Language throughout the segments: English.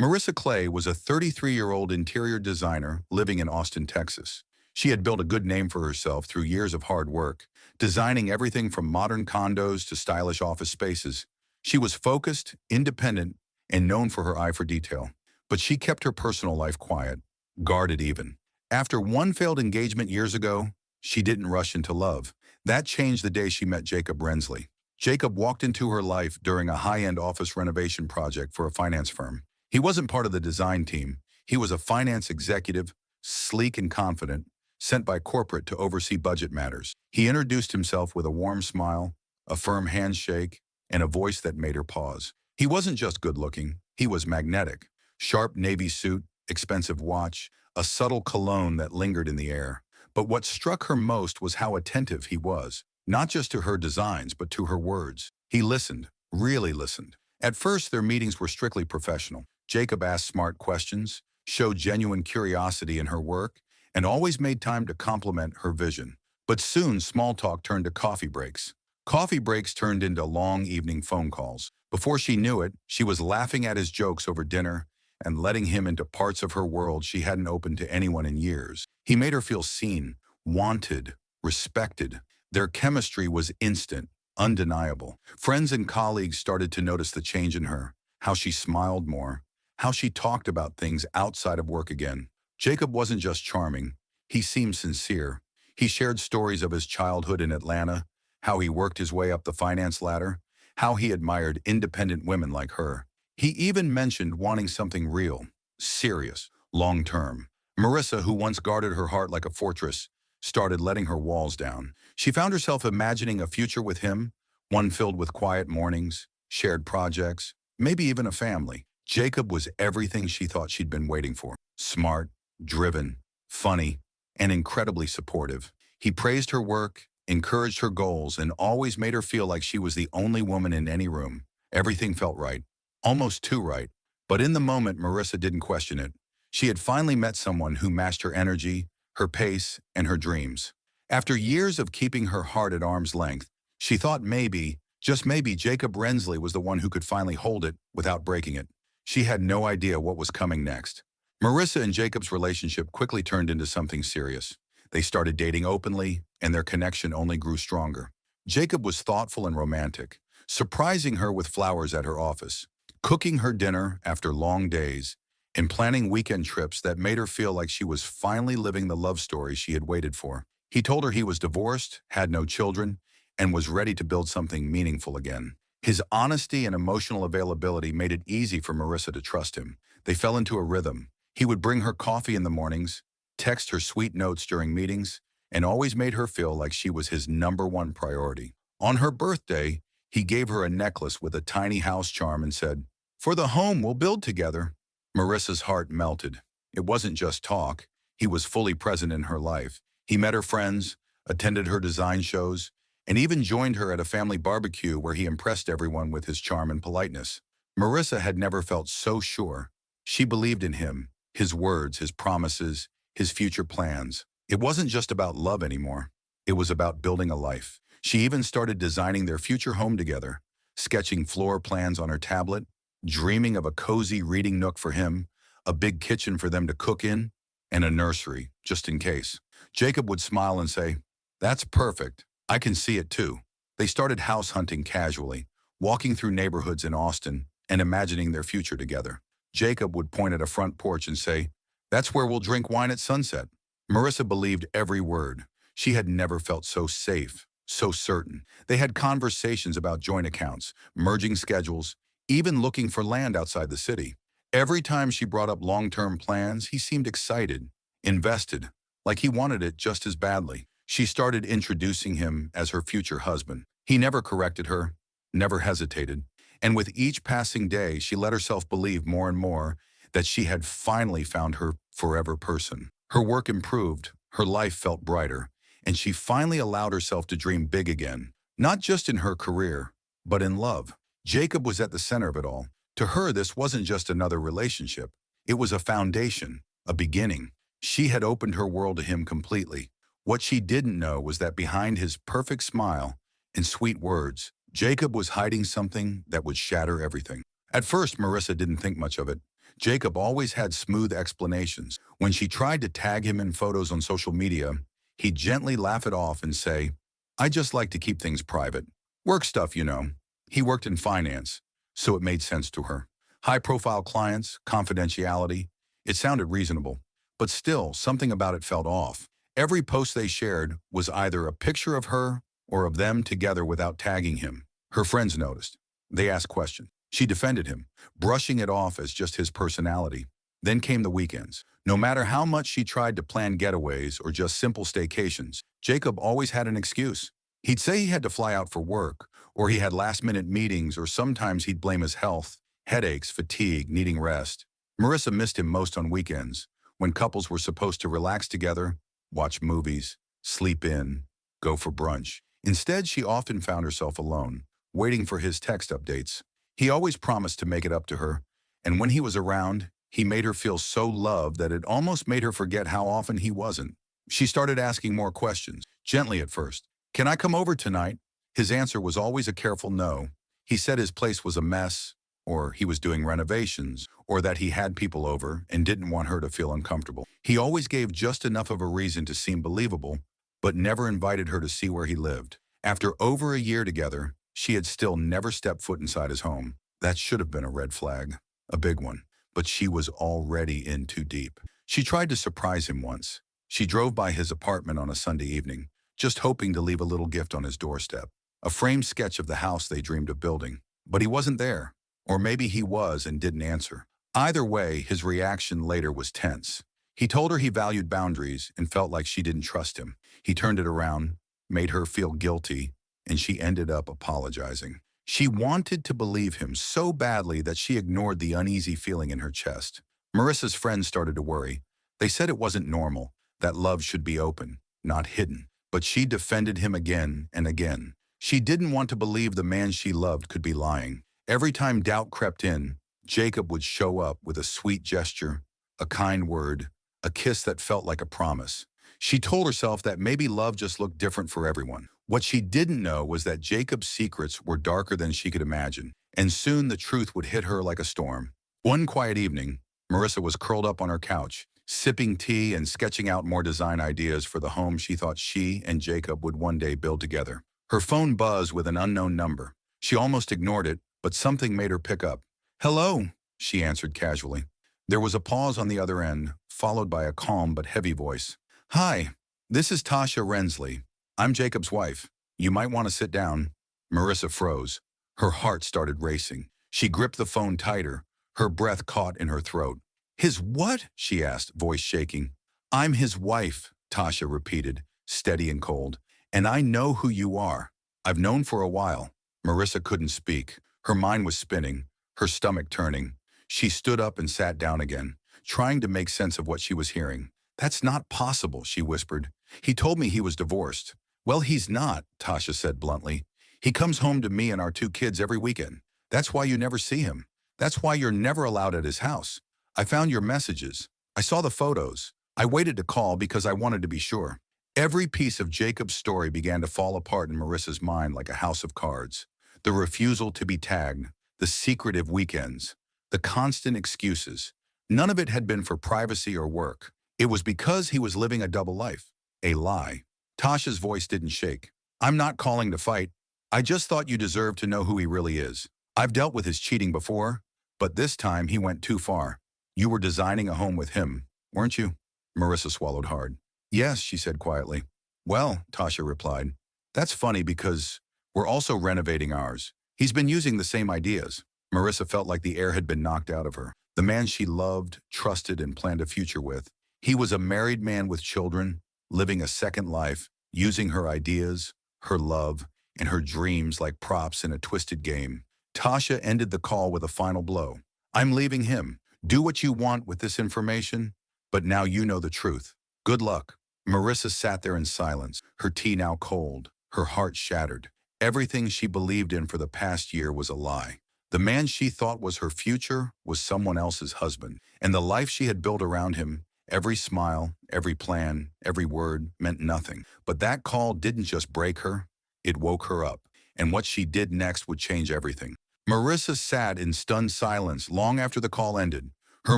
Marissa Clay was a 33-year-old interior designer living in Austin, Texas. She had built a good name for herself through years of hard work, designing everything from modern condos to stylish office spaces. She was focused, independent, and known for her eye for detail. But she kept her personal life quiet, guarded even. After one failed engagement years ago, she didn't rush into love. That changed the day she met Jacob Rensley. Jacob walked into her life during a high-end office renovation project for a finance firm. He wasn't part of the design team. He was a finance executive, sleek and confident, sent by corporate to oversee budget matters. He introduced himself with a warm smile, a firm handshake, and a voice that made her pause. He wasn't just good-looking, he was magnetic. Sharp navy suit, expensive watch, a subtle cologne that lingered in the air. But what struck her most was how attentive he was, not just to her designs, but to her words. He listened, really listened. At first, their meetings were strictly professional. Jacob asked smart questions, showed genuine curiosity in her work, and always made time to compliment her vision. But soon, small talk turned to coffee breaks. Coffee breaks turned into long evening phone calls. Before she knew it, she was laughing at his jokes over dinner and letting him into parts of her world she hadn't opened to anyone in years. He made her feel seen, wanted, respected. Their chemistry was instant, undeniable. Friends and colleagues started to notice the change in her, how she smiled more, how she talked about things outside of work again. Jacob wasn't just charming, he seemed sincere. He shared stories of his childhood in Atlanta, how he worked his way up the finance ladder, how he admired independent women like her. He even mentioned wanting something real, serious, long-term. Marissa, who once guarded her heart like a fortress, started letting her walls down. She found herself imagining a future with him, one filled with quiet mornings, shared projects, maybe even a family. Jacob was everything she thought she'd been waiting for. Smart, driven, funny, and incredibly supportive. He praised her work, encouraged her goals, and always made her feel like she was the only woman in any room. Everything felt right, almost too right. But in the moment, Marissa didn't question it. She had finally met someone who matched her energy, her pace, and her dreams. After years of keeping her heart at arm's length, she thought maybe, just maybe, Jacob Rensley was the one who could finally hold it without breaking it. She had no idea what was coming next. Marissa and Jacob's relationship quickly turned into something serious. They started dating openly, and their connection only grew stronger. Jacob was thoughtful and romantic, surprising her with flowers at her office, cooking her dinner after long days, and planning weekend trips that made her feel like she was finally living the love story she had waited for. He told her he was divorced, had no children, and was ready to build something meaningful again. His honesty and emotional availability made it easy for Marissa to trust him. They fell into a rhythm. He would bring her coffee in the mornings, text her sweet notes during meetings, and always made her feel like she was his #1 priority. On her birthday, he gave her a necklace with a tiny house charm and said, "For the home we'll build together." Marissa's heart melted. It wasn't just talk. He was fully present in her life. He met her friends, attended her design shows, and even joined her at a family barbecue where he impressed everyone with his charm and politeness. Marissa had never felt so sure. She believed in him, his words, his promises, his future plans. It wasn't just about love anymore. It was about building a life. She even started designing their future home together, sketching floor plans on her tablet, dreaming of a cozy reading nook for him, a big kitchen for them to cook in, and a nursery, just in case. Jacob would smile and say, "That's perfect. I can see it too." They started house hunting casually, walking through neighborhoods in Austin and imagining their future together. Jacob would point at a front porch and say, "That's where we'll drink wine at sunset." Marissa believed every word. She had never felt so safe, so certain. They had conversations about joint accounts, merging schedules, even looking for land outside the city. Every time she brought up long-term plans, he seemed excited, invested, like he wanted it just as badly. She started introducing him as her future husband. He never corrected her, never hesitated. And with each passing day, she let herself believe more and more that she had finally found her forever person. Her work improved, her life felt brighter, and she finally allowed herself to dream big again, not just in her career, but in love. Jacob was at the center of it all. To her, this wasn't just another relationship. It was a foundation, a beginning. She had opened her world to him completely. What she didn't know was that behind his perfect smile and sweet words, Jacob was hiding something that would shatter everything. At first, Marissa didn't think much of it. Jacob always had smooth explanations. When she tried to tag him in photos on social media, he'd gently laugh it off and say, "I just like to keep things private. Work stuff, you know." He worked in finance, so it made sense to her. High-profile clients, confidentiality. It sounded reasonable, but still, something about it felt off. Every post they shared was either a picture of her or of them together without tagging him. Her friends noticed. They asked questions. She defended him, brushing it off as just his personality. Then came the weekends. No matter how much she tried to plan getaways or just simple staycations, Jacob always had an excuse. He'd say he had to fly out for work, or he had last-minute meetings, or sometimes he'd blame his health, headaches, fatigue, needing rest. Marissa missed him most on weekends, when couples were supposed to relax together, watch movies, sleep in, go for brunch. Instead, she often found herself alone, waiting for his text updates. He always promised to make it up to her, and when he was around, he made her feel so loved that it almost made her forget how often he wasn't. She started asking more questions, gently at first. "Can I come over tonight?" His answer was always a careful no. He said his place was a mess, or he was doing renovations, or that he had people over and didn't want her to feel uncomfortable. He always gave just enough of a reason to seem believable, but never invited her to see where he lived. After over a year together, she had still never stepped foot inside his home. That should have been a red flag, a big one, but she was already in too deep. She tried to surprise him once. She drove by his apartment on a Sunday evening, just hoping to leave a little gift on his doorstep, a framed sketch of the house they dreamed of building. But he wasn't there, or maybe he was and didn't answer. Either way, his reaction later was tense. He told her he valued boundaries and felt like she didn't trust him. He turned it around, made her feel guilty, and she ended up apologizing. She wanted to believe him so badly that she ignored the uneasy feeling in her chest. Marissa's friends started to worry. They said it wasn't normal, that love should be open, not hidden. But she defended him again and again. She didn't want to believe the man she loved could be lying. Every time doubt crept in, Jacob would show up with a sweet gesture, a kind word, a kiss that felt like a promise. She told herself that maybe love just looked different for everyone. What she didn't know was that Jacob's secrets were darker than she could imagine, and soon the truth would hit her like a storm. One quiet evening, Marissa was curled up on her couch, sipping tea and sketching out more design ideas for the home she thought she and Jacob would one day build together. Her phone buzzed with an unknown number. She almost ignored it, but something made her pick up. "Hello," she answered casually. There was a pause on the other end, followed by a calm but heavy voice. "Hi, this is Tasha Rensley. I'm Jacob's wife. You might want to sit down." Marissa froze. Her heart started racing. She gripped the phone tighter, her breath caught in her throat. "His what?" she asked, voice shaking. "I'm his wife," Tasha repeated, steady and cold. "And I know who you are. I've known for a while." Marissa couldn't speak. Her mind was spinning, her stomach turning. She stood up and sat down again, trying to make sense of what she was hearing. "That's not possible," she whispered. "He told me he was divorced." "Well, he's not," Tasha said bluntly. "He comes home to me and our two kids every weekend. That's why you never see him. That's why you're never allowed at his house. I found your messages. I saw the photos. I waited to call because I wanted to be sure." Every piece of Jacob's story began to fall apart in Marissa's mind like a house of cards. The refusal to be tagged, the secretive weekends, the constant excuses. None of it had been for privacy or work. It was because he was living a double life, a lie. Tasha's voice didn't shake. "I'm not calling to fight. I just thought you deserved to know who he really is. I've dealt with his cheating before, but this time he went too far. You were designing a home with him, weren't you?" Marissa swallowed hard. "Yes," she said quietly. "Well," Tasha replied, "that's funny because we're also renovating ours. He's been using the same ideas." Marissa felt like the air had been knocked out of her. The man she loved, trusted, and planned a future with. He was a married man with children, living a second life, using her ideas, her love, and her dreams like props in a twisted game. Tasha ended the call with a final blow. "I'm leaving him. Do what you want with this information, but now you know the truth. Good luck." Marissa sat there in silence, her tea now cold, her heart shattered. Everything she believed in for the past year was a lie. The man she thought was her future was someone else's husband, and the life she had built around him, every smile, every plan, every word, meant nothing. But that call didn't just break her, it woke her up, and what she did next would change everything. Marissa sat in stunned silence long after the call ended, her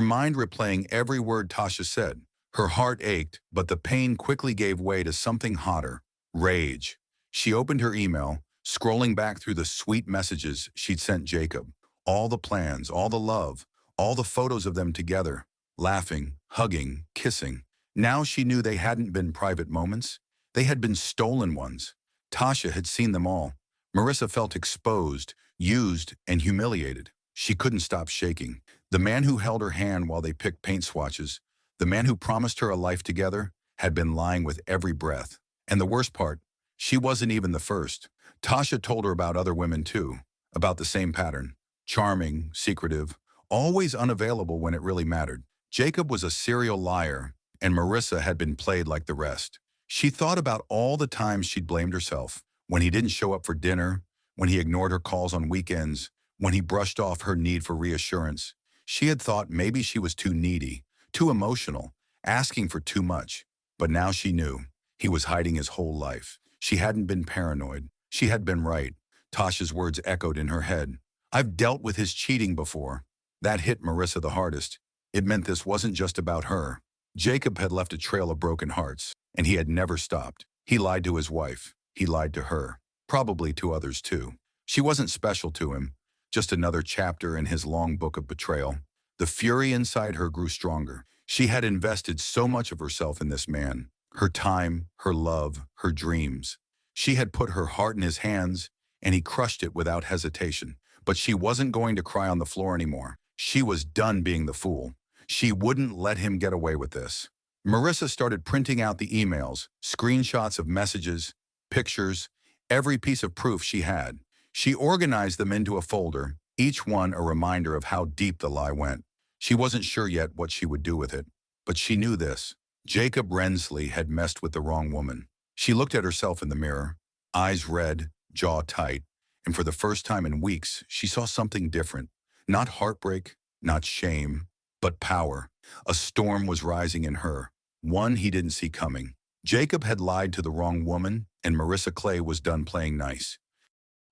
mind replaying every word Tasha said. Her heart ached, but the pain quickly gave way to something hotter: rage. She opened her email, scrolling back through the sweet messages she'd sent Jacob. All the plans, all the love, all the photos of them together, laughing, hugging, kissing. Now she knew they hadn't been private moments. They had been stolen ones. Tasha had seen them all. Marissa felt exposed, used, and humiliated. She couldn't stop shaking. The man who held her hand while they picked paint swatches, the man who promised her a life together, had been lying with every breath. And the worst part, she wasn't even the first. Tasha told her about other women too, about the same pattern. Charming, secretive, always unavailable when it really mattered. Jacob was a serial liar, and Marissa had been played like the rest. She thought about all the times she'd blamed herself, when he didn't show up for dinner, when he ignored her calls on weekends, when he brushed off her need for reassurance. She had thought maybe she was too needy, too emotional, asking for too much. But now she knew he was hiding his whole life. She hadn't been paranoid. She had been right. Tasha's words echoed in her head. I've dealt with his cheating before. That hit Marissa the hardest. It meant this wasn't just about her. Jacob had left a trail of broken hearts, and he had never stopped. He lied to his wife. He lied to her. Probably to others too. She wasn't special to him, just another chapter in his long book of betrayal. The fury inside her grew stronger. She had invested so much of herself in this man. Her time, her love, her dreams. She had put her heart in his hands, and he crushed it without hesitation. But she wasn't going to cry on the floor anymore. She was done being the fool. She wouldn't let him get away with this. Marissa started printing out the emails, screenshots of messages, pictures, every piece of proof she had. She organized them into a folder, each one a reminder of how deep the lie went. She wasn't sure yet what she would do with it, but she knew this. Jacob Rensley had messed with the wrong woman. She looked at herself in the mirror, eyes red, jaw tight, and for the first time in weeks, she saw something different. Not heartbreak, not shame, but power. A storm was rising in her, one he didn't see coming. Jacob had lied to the wrong woman, and Marissa Clay was done playing nice.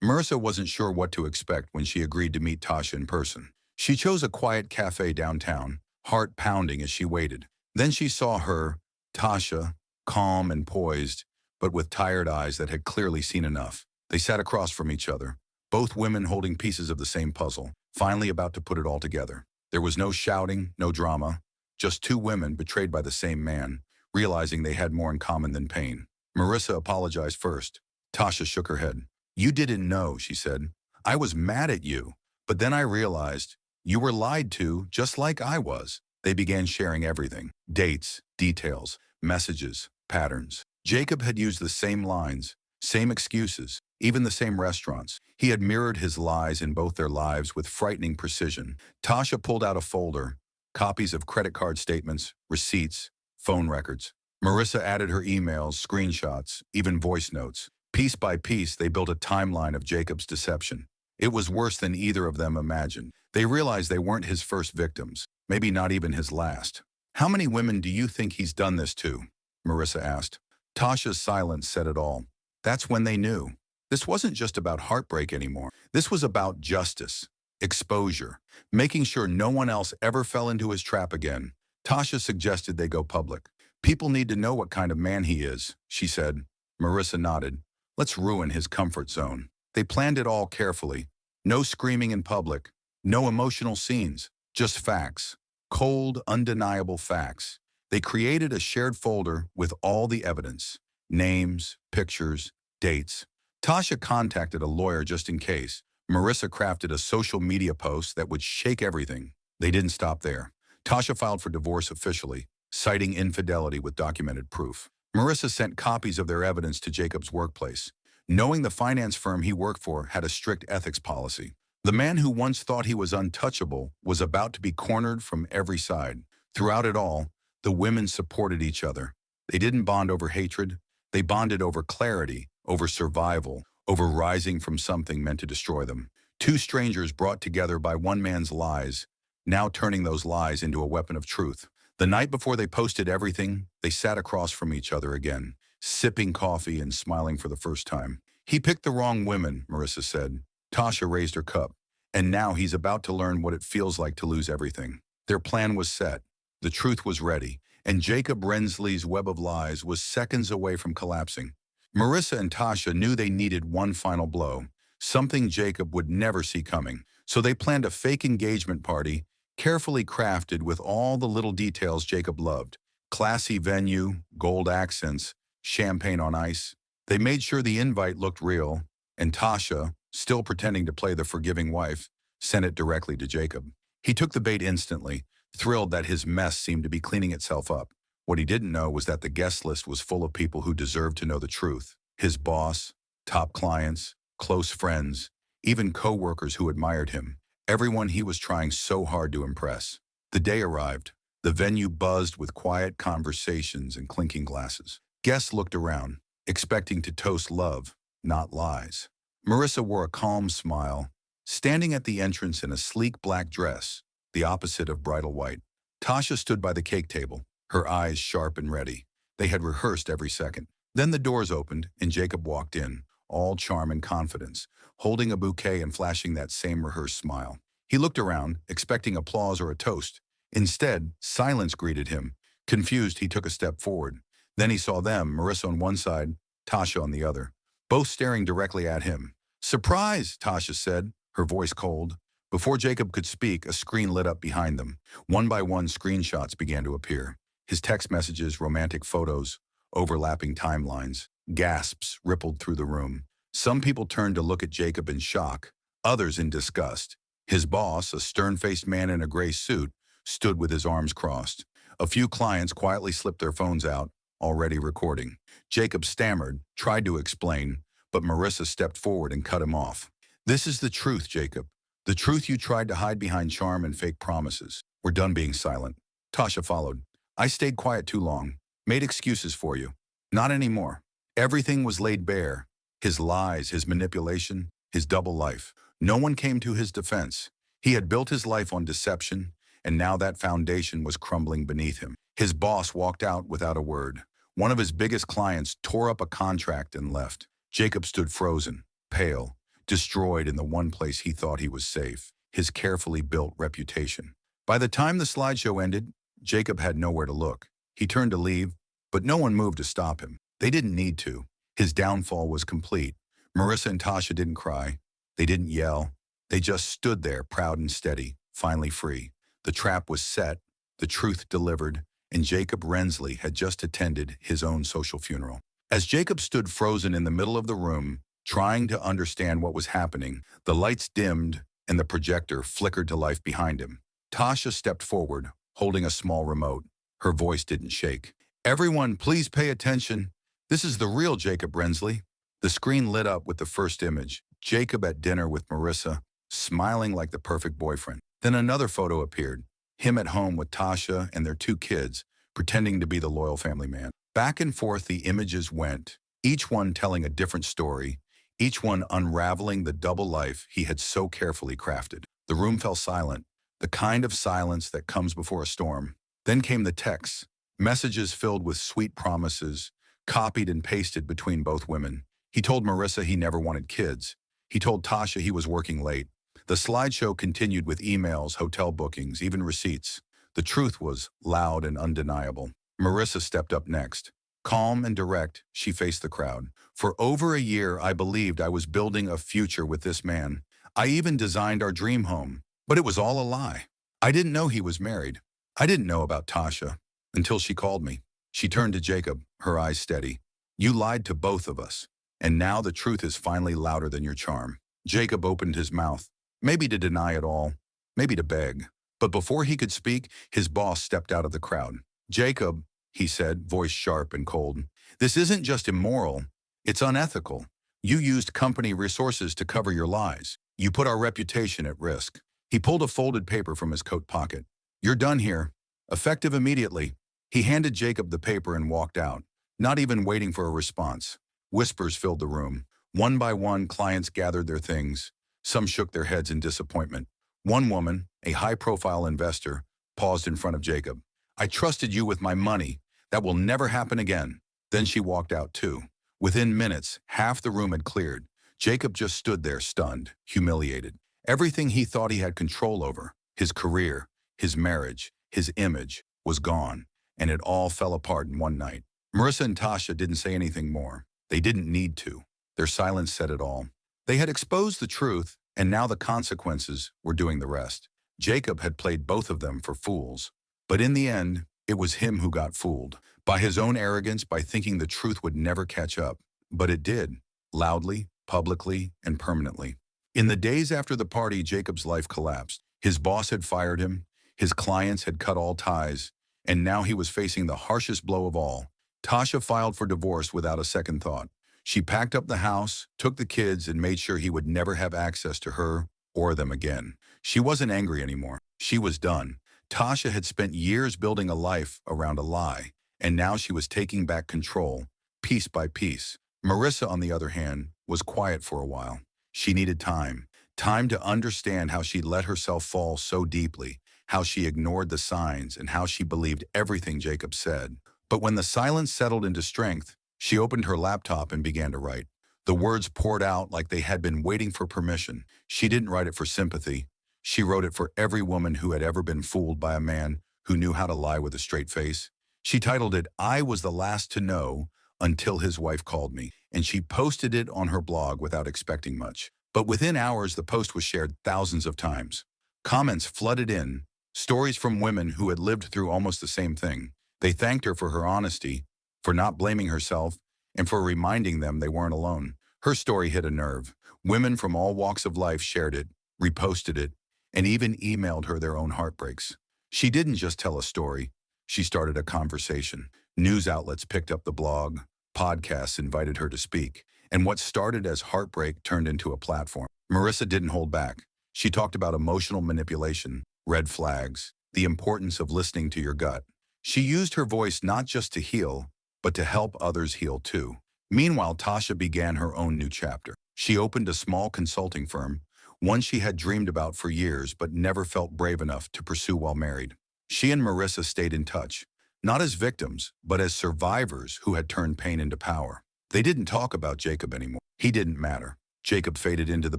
Marissa wasn't sure what to expect when she agreed to meet Tasha in person. She chose a quiet cafe downtown, heart pounding as she waited. Then she saw her, Tasha, calm and poised, but with tired eyes that had clearly seen enough. They sat across from each other, both women holding pieces of the same puzzle, finally about to put it all together. There was no shouting, no drama, just two women betrayed by the same man, realizing they had more in common than pain. Marissa apologized first. Tasha shook her head. You didn't know, she said. I was mad at you, but then I realized you were lied to just like I was. They began sharing everything: dates, details, messages, patterns. Jacob had used the same lines, same excuses, even the same restaurants. He had mirrored his lies in both their lives with frightening precision. Tasha pulled out a folder, copies of credit card statements, receipts, phone records. Marissa added her emails, screenshots, even voice notes. Piece by piece, they built a timeline of Jacob's deception. It was worse than either of them imagined. They realized they weren't his first victims, maybe not even his last. How many women do you think he's done this to? Marissa asked. Tasha's silence said it all. That's when they knew. This wasn't just about heartbreak anymore. This was about justice, exposure, making sure no one else ever fell into his trap again. Tasha suggested they go public. People need to know what kind of man he is, she said. Marissa nodded. Let's ruin his comfort zone. They planned it all carefully. No screaming in public, no emotional scenes, just facts. Cold, undeniable facts. They created a shared folder with all the evidence: names, pictures, dates. Tasha contacted a lawyer just in case. Marissa crafted a social media post that would shake everything. They didn't stop there. Tasha filed for divorce officially, citing infidelity with documented proof. Marissa sent copies of their evidence to Jacob's workplace. Knowing the finance firm he worked for had a strict ethics policy, the man who once thought he was untouchable was about to be cornered from every side. Throughout it all, the women supported each other. They didn't bond over hatred. They bonded over clarity, over survival, over rising from something meant to destroy them. Two strangers brought together by one man's lies, now turning those lies into a weapon of truth. The night before they posted everything, they sat across from each other again, sipping coffee and smiling for the first time. He picked the wrong women, Marissa said. Tasha raised her cup. And now he's about to learn what it feels like to lose everything. Their plan was set. The truth was ready, and Jacob Rensley's web of lies was seconds away from collapsing. Marissa and Tasha knew they needed one final blow, something Jacob would never see coming. So they planned a fake engagement party, carefully crafted with all the little details Jacob loved. Classy venue, gold accents, champagne on ice. They made sure the invite looked real, and Tasha, still pretending to play the forgiving wife, sent it directly to Jacob. He took the bait instantly, thrilled that his mess seemed to be cleaning itself up. What he didn't know was that the guest list was full of people who deserved to know the truth. His boss, top clients, close friends, even co-workers who admired him. Everyone he was trying so hard to impress. The day arrived. The venue buzzed with quiet conversations and clinking glasses. Guests looked around, expecting to toast love, not lies. Marissa wore a calm smile, standing at the entrance in a sleek black dress, the opposite of bridal white. Tasha stood by the cake table, her eyes sharp and ready. They had rehearsed every second. Then the doors opened, and Jacob walked in, all charm and confidence, holding a bouquet and flashing that same rehearsed smile. He looked around, expecting applause or a toast. Instead, silence greeted him. Confused, he took a step forward. Then he saw them, Marissa on one side, Tasha on the other, both staring directly at him. "Surprise," Tasha said, her voice cold. Before Jacob could speak, a screen lit up behind them. One by one, screenshots began to appear. His text messages, romantic photos, overlapping timelines. Gasps rippled through the room. Some people turned to look at Jacob in shock, others in disgust. His boss, a stern-faced man in a gray suit, stood with his arms crossed. A few clients quietly slipped their phones out, already recording. Jacob stammered, tried to explain, but Marissa stepped forward and cut him off. "This is the truth, Jacob. The truth you tried to hide behind charm and fake promises. We're done being silent." Tasha followed. "I stayed quiet too long. Made excuses for you. Not anymore. Everything was laid bare. His lies, his manipulation, his double life. No one came to his defense. He had built his life on deception, and now that foundation was crumbling beneath him." His boss walked out without a word. One of his biggest clients tore up a contract and left. Jacob stood frozen, pale, destroyed in the one place he thought he was safe, his carefully built reputation. By the time the slideshow ended, Jacob had nowhere to look. He turned to leave, but no one moved to stop him. They didn't need to. His downfall was complete. Marissa and Tasha didn't cry. They didn't yell. They just stood there, proud and steady, finally free. The trap was set, the truth delivered, and Jacob Rensley had just attended his own social funeral. As Jacob stood frozen in the middle of the room, trying to understand what was happening, the lights dimmed and the projector flickered to life behind him. Tasha stepped forward, holding a small remote. Her voice didn't shake. "Everyone, please pay attention. This is the real Jacob Rensley." The screen lit up with the first image, Jacob at dinner with Marissa, smiling like the perfect boyfriend. Then another photo appeared, him at home with Tasha and their two kids, pretending to be the loyal family man. Back and forth the images went, each one telling a different story, each one unraveling the double life he had so carefully crafted. The room fell silent, the kind of silence that comes before a storm. Then came the texts, messages filled with sweet promises, copied and pasted between both women. He told Marissa he never wanted kids. He told Tasha he was working late. The slideshow continued with emails, hotel bookings, even receipts. The truth was loud and undeniable. Marissa stepped up next. Calm and direct, she faced the crowd. "For over a year, I believed I was building a future with this man. I even designed our dream home, but it was all a lie. I didn't know he was married. I didn't know about Tasha until she called me." She turned to Jacob, her eyes steady. "You lied to both of us, and now the truth is finally louder than your charm." Jacob opened his mouth, maybe to deny it all, maybe to beg. But before he could speak, his boss stepped out of the crowd. "Jacob," he said, voice sharp and cold, "this isn't just immoral, it's unethical. You used company resources to cover your lies. You put our reputation at risk." He pulled a folded paper from his coat pocket. "You're done here. Effective immediately." He handed Jacob the paper and walked out, not even waiting for a response. Whispers filled the room. One by one, clients gathered their things. Some shook their heads in disappointment. One woman, a high-profile investor, paused in front of Jacob. "I trusted you with my money. That will never happen again." Then she walked out too. Within minutes, half the room had cleared. Jacob just stood there stunned, humiliated. Everything he thought he had control over, his career, his marriage, his image, was gone, and it all fell apart in one night. Marissa and Tasha didn't say anything more. They didn't need to. Their silence said it all. They had exposed the truth, and now the consequences were doing the rest. Jacob had played both of them for fools. But in the end, it was him who got fooled. By his own arrogance, by thinking the truth would never catch up. But it did. Loudly, publicly, and permanently. In the days after the party, Jacob's life collapsed. His boss had fired him. His clients had cut all ties. And now he was facing the harshest blow of all. Tasha filed for divorce without a second thought. She packed up the house, took the kids, and made sure he would never have access to her or them again. She wasn't angry anymore. She was done. Tasha had spent years building a life around a lie, and now she was taking back control, piece by piece. Marissa, on the other hand, was quiet for a while. She needed time. Time to understand how she let herself fall so deeply, how she ignored the signs, and how she believed everything Jacob said. But when the silence settled into strength, she opened her laptop and began to write. The words poured out like they had been waiting for permission. She didn't write it for sympathy. She wrote it for every woman who had ever been fooled by a man who knew how to lie with a straight face. She titled it, "I was the last to know until his wife called me," and she posted it on her blog without expecting much. But within hours, the post was shared thousands of times. Comments flooded in, stories from women who had lived through almost the same thing. They thanked her for her honesty, for not blaming herself, and for reminding them they weren't alone. Her story hit a nerve. Women from all walks of life shared it, reposted it, and even emailed her their own heartbreaks. She didn't just tell a story. She started a conversation. News outlets picked up the blog. Podcasts invited her to speak. And what started as heartbreak turned into a platform. Marissa didn't hold back. She talked about emotional manipulation, red flags, the importance of listening to your gut. She used her voice not just to heal, but to help others heal too. Meanwhile, Tasha began her own new chapter. She opened a small consulting firm, one she had dreamed about for years but never felt brave enough to pursue while married. She and Marissa stayed in touch, not as victims, but as survivors who had turned pain into power. They didn't talk about Jacob anymore. He didn't matter. Jacob faded into the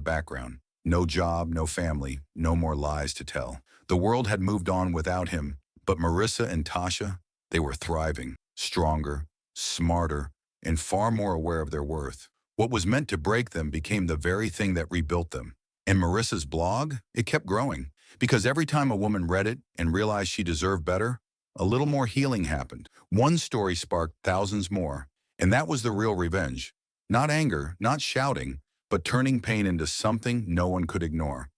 background. No job, no family, no more lies to tell. The world had moved on without him, but Marissa and Tasha, they were thriving, stronger, smarter, and far more aware of their worth. What was meant to break them became the very thing that rebuilt them. And Marissa's blog, it kept growing, because every time a woman read it and realized she deserved better, a little more healing happened. One story sparked thousands more, and that was the real revenge. Not anger, not shouting, but turning pain into something no one could ignore.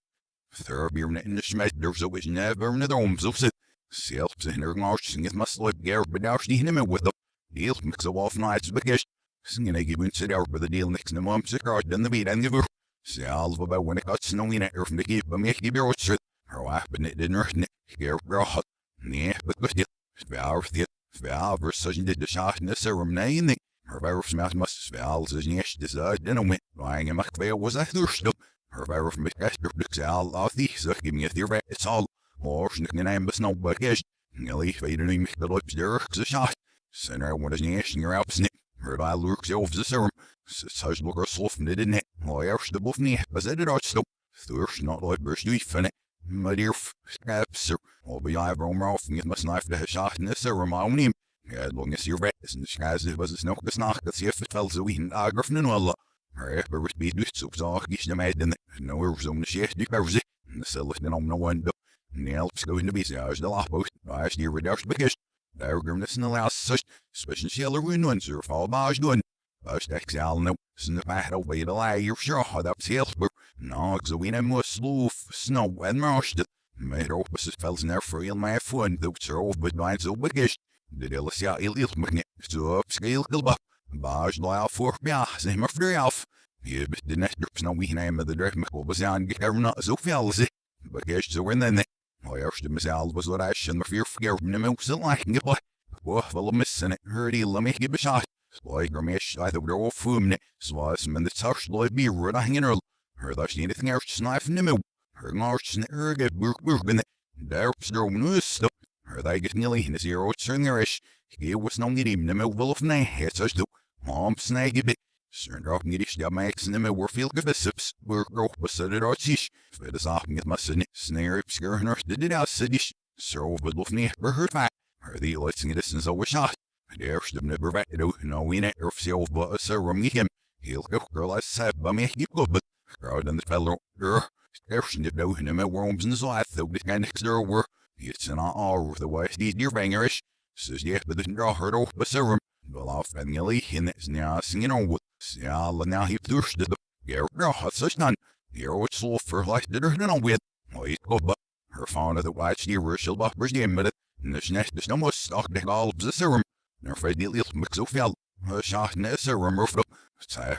So but love me her fat. Her the listening distance of a shot. There's the never back to no we net or self but a serum him. He'll go girl I said by me keep good but crowd and the fellow there's the dough in the worms and so I thought the kind of there were it's an all the way these dear bangerish. Says yeah but the draw her off but serum. Well off and nearly in this now singing on what yeah now he thirsted the yeah such none. Here which soul for life did her no with. Wait go but her fauna the white steer she'll buff bridge the minute. This nest is no more stock the all of the serum. Her afraid the little mix of fell. Her shot in the serum roof. Say,